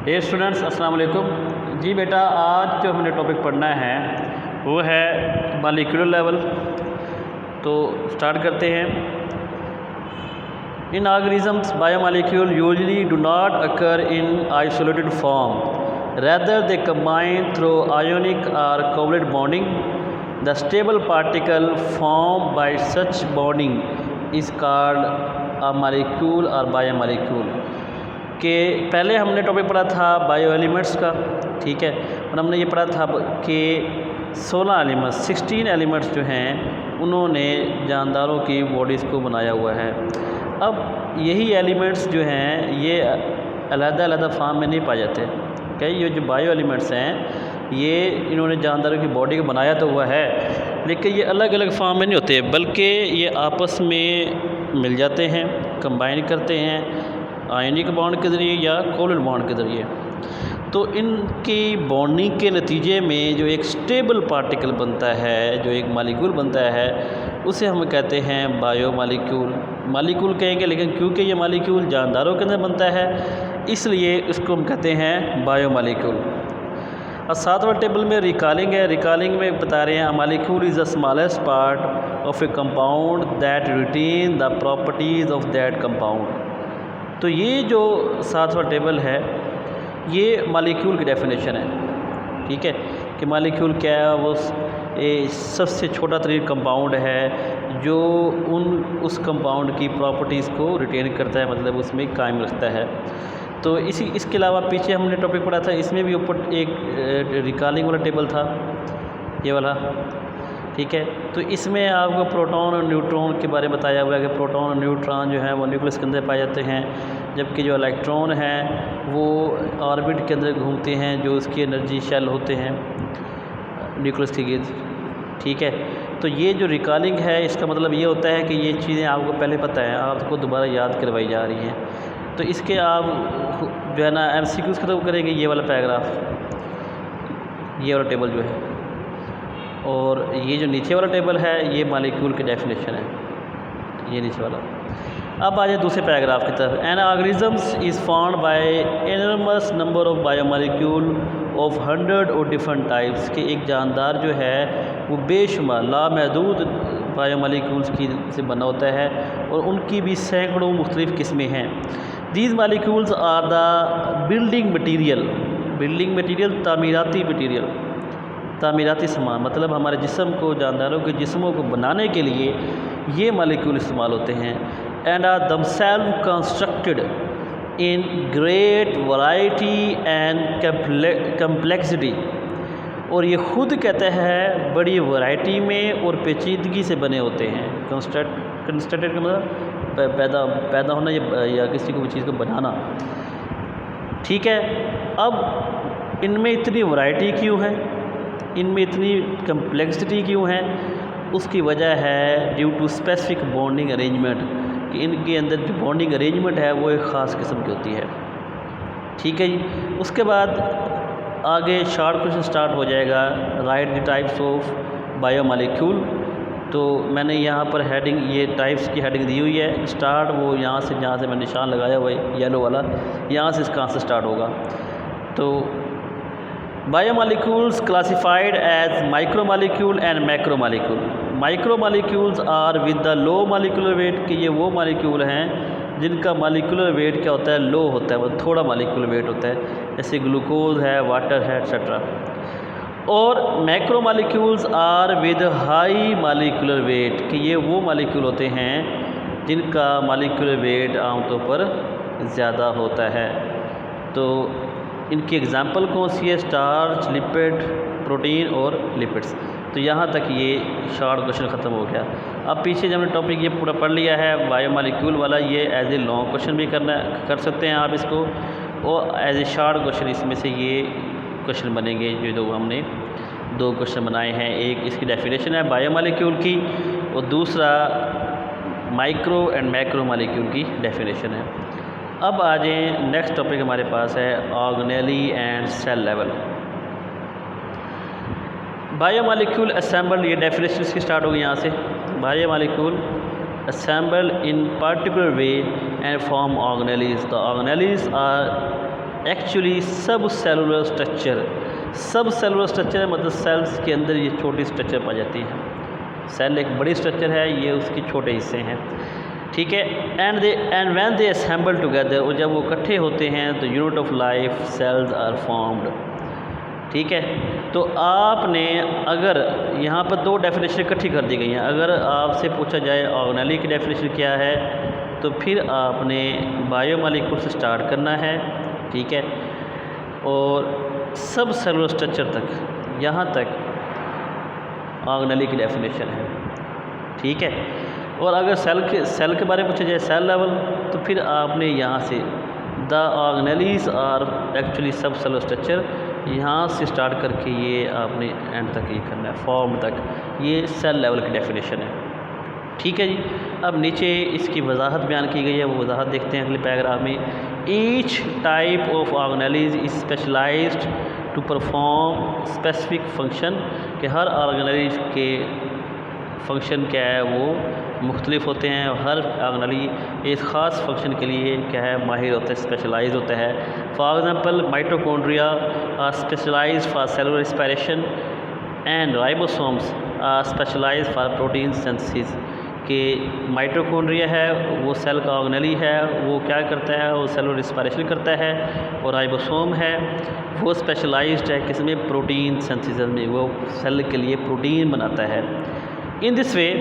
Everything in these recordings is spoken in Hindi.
हे स्टूडेंट्स, अस्सलाम वालेकुम। जी बेटा, आज जो हमने टॉपिक पढ़ना है वो है मॉलिक्यूलर लेवल। तो स्टार्ट करते हैं। In organisms biomolecule usually do not occur in isolated form, rather they combine through ionic or covalent bonding. The stable particle formed by such bonding is called a molecule or biomolecule। कि पहले हमने टॉपिक पढ़ा था बायो एलिमेंट्स का, ठीक है, और हमने ये पढ़ा था कि 16 एलिमेंट्स जो हैं उन्होंने जानदारों की बॉडीज़ को बनाया हुआ है। अब यही एलिमेंट्स जो हैं ये अलग-अलग फॉर्म में नहीं पाए जाते। क्या ये जो बायो एलिमेंट्स हैं ये इन्होंने जानदारों की बॉडी को बनाया तो हुआ है, लेकिन ये अलग अलग फॉर्म में नहीं होते, बल्कि ये आपस में मिल जाते हैं, कंबाइन करते हैं आयनिक बॉन्ड के ज़रिए या कोवलेंट बॉन्ड के ज़रिए। तो इनकी बॉन्डिंग के नतीजे में जो एक स्टेबल पार्टिकल बनता है, जो एक मालिक्यूल बनता है, उसे हम कहते हैं बायो मालिक्यूल कहेंगे, लेकिन क्योंकि ये मालिक्यूल जानदारों के अंदर बनता है इसलिए इसको हम कहते हैं बायो मालिक्यूल। और 7वां टेबल में रिकॉलिंग है। रिकॉलिंग में बता रहे हैं molecule is the smallest part of a compound that retain the properties of that compound. तो ये जो 7वां टेबल है ये मालिक्यूल की डेफिनेशन है, ठीक है, कि मालिक्यूल क्या है। वो सबसे छोटा तरीन कंपाउंड है जो उस कंपाउंड की प्रॉपर्टीज़ को रिटेन करता है, मतलब उसमें कायम रखता है। तो इसके अलावा पीछे हमने टॉपिक पढ़ा था, इसमें भी ऊपर एक रिकॉलिंग वाला टेबल था, ये वाला, ठीक है। तो इसमें आपको प्रोटॉन और न्यूट्रॉन के बारे में बताया हुआ है कि प्रोटॉन और न्यूट्रॉन जो है वो न्यूक्लियस के अंदर पाए जाते हैं, जबकि जो इलेक्ट्रॉन हैं वो ऑर्बिट के अंदर घूमते हैं, जो उसकी एनर्जी शेल होते हैं न्यूक्लियस के गिर्द, ठीक है। तो ये जो रिकॉलिंग है इसका मतलब ये होता है कि ये चीज़ें आपको पहले पता है, आपको दोबारा याद करवाई जा रही हैं। तो इसके आप जो है ना MCQs खत्म करेंगे ये वाला पैराग्राफ, ये वाला टेबल जो है, और ये जो नीचे वाला टेबल है ये मालिक्यूल की डेफिनेशन है, ये नीचे वाला। अब आ जाए दूसरे पैराग्राफ की तरफ। An organisms is found by enormous number of biomolecule of 100 और डिफरेंट टाइप्स के एक जानदार जो है वो बेशुमार लामहदूद बायोमॉलिक्यूल्स की से बना होता है, और उनकी भी सैकड़ों मुख्तलिफ़ किस्में हैं। These molecules are the building material तामीराती सामान, मतलब हमारे जिस्म को, जानदारों के जिस्मों को बनाने के लिए ये मालिक्यूल इस्तेमाल होते हैं। And are themselves constructed in great variety and complexity, और ये खुद कहते हैं बड़ी वैरायटी में और पेचीदगी से बने होते हैं। कंस्ट्रक्टेड का मतलब पैदा होना या किसी को भी चीज़ को बनाना, ठीक है। अब इनमें इतनी वैरायटी क्यों है, इनमें इतनी कम्प्लेक्सिटी क्यों है? उसकी वजह है due to specific bonding arrangement, कि इनके अंदर जो बॉन्डिंग अरेंजमेंट है वो एक ख़ास किस्म की होती है, ठीक है जी। उसके बाद आगे शॉर्ट क्वेश्चन स्टार्ट हो जाएगा, right the types of biomolecule. तो मैंने यहाँ पर हेडिंग, ये टाइप्स की हेडिंग दी हुई है। स्टार्ट वो यहाँ से, जहाँ से मैंने निशान लगाया हुआ है येलो वाला, यहाँ से इसका आंसर स्टार्ट होगा। तो biomolecules classified as micromolecule and macromolecule. Micromolecules are with the low molecular weight, कि ये वो मॉलिक्यूल हैं जिनका मॉलिक्यूलर वेट क्या होता है, लो होता है, वो थोड़ा मॉलिक्यूलर वेट होता है, जैसे ग्लूकोज है, वाटर है, एक्सेट्रा। और macromolecules are with high molecular weight, कि ये वो मॉलिक्यूल होते हैं जिनका मॉलिक्यूलर वेट आमतौर पर ज़्यादा होता है। तो इनकी एग्जांपल कौन सी है? स्टार्च, लिपिड, प्रोटीन और लिपिड्स। तो यहाँ तक ये शॉर्ट क्वेश्चन ख़त्म हो गया। अब पीछे जब हमने टॉपिक ये पूरा पढ़ लिया है बायोमॉलिक्यूल वाला, ये एज ए लॉन्ग क्वेश्चन भी कर सकते हैं आप इसको, और एज ए शॉर्ट क्वेश्चन इसमें से ये क्वेश्चन बनेंगे जो दो हमने 2 क्वेश्चन बनाए हैं। एक इसकी डेफिनेशन है बायोमॉलिक्यूल की, और दूसरा माइक्रो एंड मैक्रो मॉलिक्यूल की डेफिनेशन है। अब आ जाएँ, नेक्स्ट टॉपिक हमारे पास है organelle and cell level. Biomolecule assemble, ये डेफिनेशन इसकी स्टार्ट होगी यहाँ से। बायोमॉलिक्यूल assemble in particular way and form organelles. The organelles are actually सब सेलुलर स्ट्रक्चर। सब सेलुलर स्ट्रक्चर मतलब सेल्स के अंदर ये छोटी स्ट्रक्चर पाई जाती हैं। सेल एक बड़ी स्ट्रक्चर है, ये उसके छोटे हिस्से हैं, ठीक है। And when they assemble together, और जब वो इकट्ठे होते हैं तो unit of life cells are formed, ठीक है। तो आपने अगर यहाँ पर दो डेफिनेशन इकट्ठी कर दी गई हैं, अगर आपसे पूछा जाए ऑर्गेनेली की डेफिनेशन क्या है, तो फिर आपने बायोमॉलिक्यूल से स्टार्ट करना है, ठीक है, और सब सेलुलर स्ट्रक्चर तक, यहाँ तक ऑर्गेनेली की डेफिनेशन है, ठीक है। और अगर सेल के बारे में पूछा जाए सेल लेवल, तो फिर आपने यहाँ से द ऑर्गेनेलीज आर एक्चुअली सब सेलुलर स्ट्रक्चर, यहाँ से स्टार्ट करके ये आपने एंड तक ये करना है, फॉर्म तक, ये सेल लेवल की डेफिनेशन है, ठीक है जी। अब नीचे इसकी वजाहत बयान की गई है, वो वजाहत देखते हैं अगले पैराग्राफ में। Each type of organelles is specialised to perform specific function, कि हर ऑर्गेनेलीज के फंक्शन क्या है वो मुख्तलिफ होते हैं, और हर ऑर्गेनेली एक ख़ास फंक्शन के लिए क्या है माहिर होता है, स्पेशलाइज होता है। For example mitochondria are specialise for cellular respiration and ribosomes are specialise for protein synthesis, कि माइटोकॉन्ड्रिया है वो सेल का ऑर्गेनेली है, वो क्या करता है, वो सेलुलर रेस्पिरेशन करता है, और राइबोसोम है वो स्पेशलाइज्ड है किसमें, प्रोटीन सिंथेसिस में, वो सेल के लिए प्रोटीन बनाता है। In this way,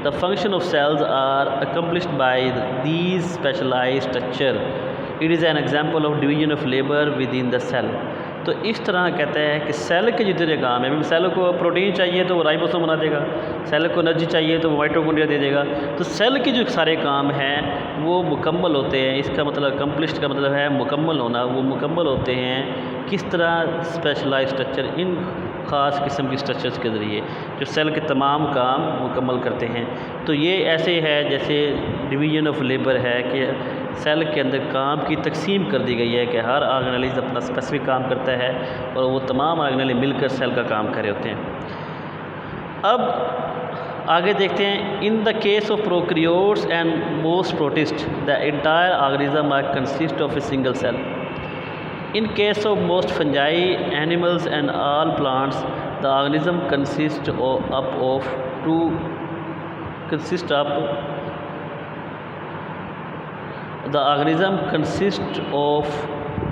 the function of cells are accomplished by these specialized structure. It is an example of division of labor within the cell. तो इस तरह कहते हैं कि सेल के जितने काम है, सेल को प्रोटीन चाहिए तो वो राइबोसोम बना देगा, सेल को एनर्जी चाहिए तो वो माइटोकॉन्ड्रिया दे देगा। तो सेल के जो सारे काम हैं वो मुकम्मल होते हैं, इसका मतलब अकम्पलिश्ड का मतलब है मुकम्मल होना, वो मुकम्मल होते हैं किस तरह, स्पेशलाइज स्ट्रक्चर, इन ख़ास किस्म की स्ट्रक्चर्स के ज़रिए जो सेल के तमाम काम मुकम्मल करते हैं। तो ये ऐसे है जैसे डिवीज़न ऑफ लेबर है कि सेल के अंदर काम की तकसीम कर दी गई है कि हर ऑर्गेनेलिज अपना स्पेसिफिक काम करता है और वो तमाम ऑर्गेनेली मिलकर सेल का काम कर रहे होते हैं। अब आगे देखते हैं। In the case of prokaryotes and most protist the entire organism are consist of a single cell. In case of most fungi, animals and all plants, the organism consists of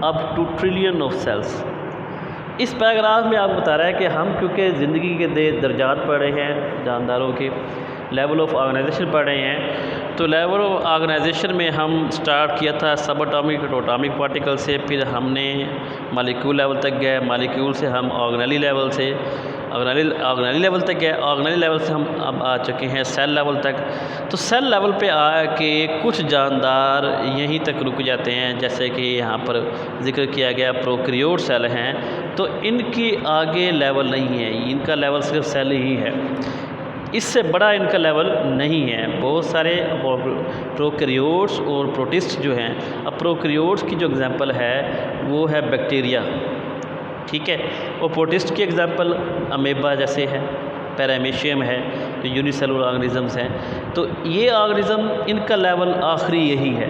up to trillion of cells. इस पैराग्राफ में आपको बता रहा है कि हम क्योंकि ज़िंदगी के दर्जात पढ़ रहे हैं, जानदारों के लेवल ऑफ ऑर्गेनाइजेशन पढ़ रहे हैं, तो लेवल ऑफ ऑर्गेनाइजेशन में हम स्टार्ट किया था सब एटॉमिक और एटॉमिक पार्टिकल से, फिर हमने मॉलिक्यूल लेवल तक गए, मॉलिक्यूल से हम ऑर्गेनेली लेवल तक गए, ऑर्गेनेली लेवल से हम अब आ चुके हैं सेल लेवल तक। तो सेल लेवल पे आके कुछ जानदार यहीं तक रुक जाते हैं, जैसे कि यहाँ पर जिक्र किया गया प्रोकैरियोट सेल हैं, तो इनकी आगे लेवल नहीं है, इनका लेवल सिर्फ सेल ही है, इससे बड़ा इनका लेवल नहीं है। बहुत सारे प्रोकैरियोट्स और प्रोटिस्ट जो हैं, अब प्रोकैरियोट्स की जो एग्जांपल है वो है बैक्टीरिया, ठीक है, और प्रोटिस्ट की एग्जांपल अमेबा जैसे है, पैरामीशियम है, जो यूनिसेलुलर ऑर्गेनिजम्स हैं। तो ये ऑर्गेनिज़म इनका लेवल आखिरी यही है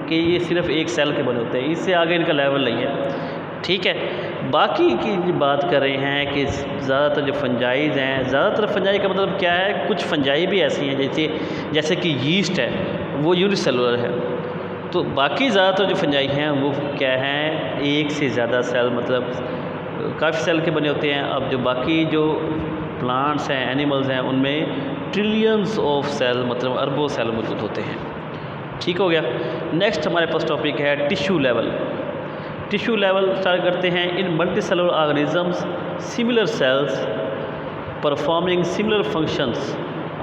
कि ये सिर्फ एक सेल के बने होते हैं, इससे आगे इनका लेवल नहीं है, ठीक है। बाकी की बात कर रहे हैं कि ज़्यादातर जो फंजाइज हैं, ज़्यादातर फंजाई का मतलब क्या है, कुछ फंजाई भी ऐसी हैं जैसे कि यीस्ट है वो यूनिसेलुलर है, तो बाकी ज़्यादातर जो फंजाई हैं वो क्या हैं, एक से ज़्यादा सेल मतलब काफ़ी सेल के बने होते हैं। अब जो बाकी जो प्लांट्स हैं, एनिमल्स हैं, उनमें ट्रिलियंस ऑफ सेल मतलब अरबों सेल मौजूद होते हैं, ठीक हो गया। नेक्स्ट हमारे पास टॉपिक है tissue level. Tissue level start करते हैं। In multicellular organisms similar cells performing similar functions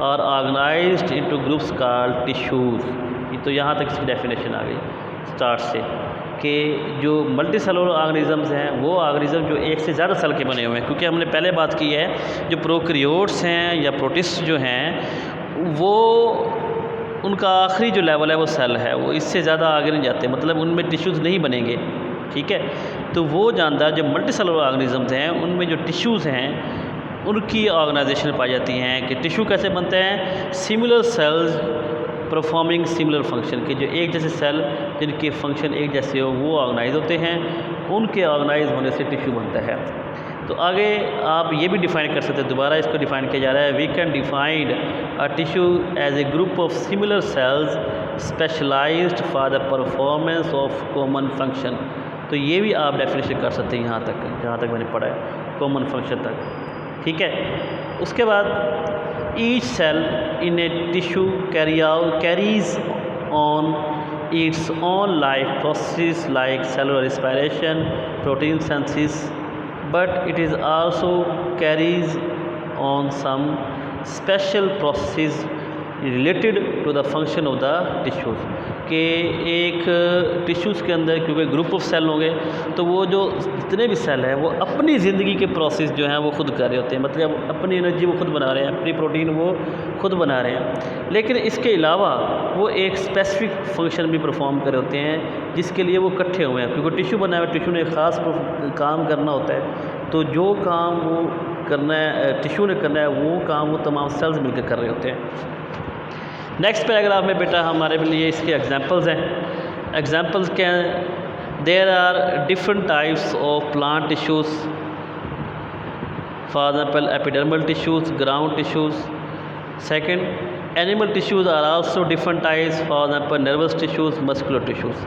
are organised into groups called tissues. तो यहाँ तक इसकी डेफिनेशन आ गई स्टार्ट से कि जो मल्टीसेलुलर ऑर्गेनिजम्स हैं वो ऑर्गेनिज्म जो एक से ज़्यादा सेल के बने हुए हैं, क्योंकि हमने पहले बात की है जो प्रोकैरियोट्स हैं या प्रोटिस्ट जो हैं वो उनका आखिरी जो लेवल है वो सेल है, वो इससे ज़्यादा आगे नहीं जाते, मतलब उनमें टिश्यूज़ नहीं बनेंगे, ठीक है। तो वो जानदार जो मल्टीसेलुलर ऑर्गेनिजम्स हैं उनमें जो टिश्यूज़ हैं उनकी ऑर्गेनाइजेशन पाई जाती हैं कि टिश्यू कैसे बनते हैं। Similar cells performing similar function के जो एक जैसे सेल जिनके फंक्शन एक जैसे हो वो ऑर्गेनाइज होते हैं, उनके ऑर्गेनाइज होने से टिश्यू बनता है। तो आगे आप ये भी डिफ़ाइन कर सकते हैं, दोबारा इसको डिफ़ाइन किया जा रहा है, we can define a tissue as a group of similar cells specialised for the performance of common function. तो ये भी आप डेफिनेशन कर सकते हैं यहाँ तक, जहाँ तक मैंने पढ़ा है कॉमन फंक्शन तक, ठीक है। उसके बाद each cell in a tissue carries on its own life processes like cellular respiration, protein synthesis, but it is also carries on some special processes related to the function of the tissues। कि एक टिश्यूज़ के अंदर क्योंकि ग्रुप ऑफ सेल होंगे तो वो जो जितने भी सेल हैं वो अपनी ज़िंदगी के प्रोसेस जो हैं वो खुद कर रहे होते हैं, मतलब अपनी एनर्जी वो खुद बना रहे हैं, अपनी प्रोटीन वो खुद बना रहे हैं। लेकिन इसके अलावा वो एक स्पेसिफिक फंक्शन भी परफॉर्म कर रहे होते हैं जिसके लिए वो इकट्ठे हुए हैं, क्योंकि टिश्यू बना हुआ है, टिश्यू ने एक ख़ास काम करना होता है। तो जो काम वो करना है टिश्यू ने करना है वो काम वो तमाम सेल्स मिलकर कर रहे होते हैं। नेक्स्ट पैराग्राफ में बेटा हमारे लिए इसके एग्जांपल्स हैं। एग्जांपल्स क्या हैं? There are different types of plant tissues, for example epidermal tissues, ground tissues. Second, animal tissues are also different types, for example nervous tissues, muscular tissues.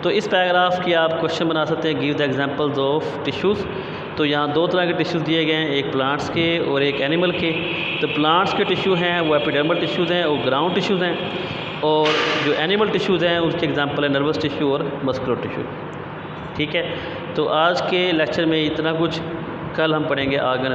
तो इस पैराग्राफ की आप क्वेश्चन बना सकते हैं, give the examples of tissues. तो यहाँ दो तरह के टिश्यूज़ दिए गए हैं, एक प्लांट्स के और एक एनिमल के। तो प्लांट्स के टिश्यू हैं वो एपिडर्मल टिश्यूज़ हैं और ग्राउंड टिश्यूज़ हैं, और जो एनिमल टिश्यूज़ हैं उसके एग्जांपल है नर्वस टिश्यू और मस्कुलर टिश्यू, ठीक है। तो आज के लेक्चर में इतना कुछ, कल हम पढ़ेंगे आगे।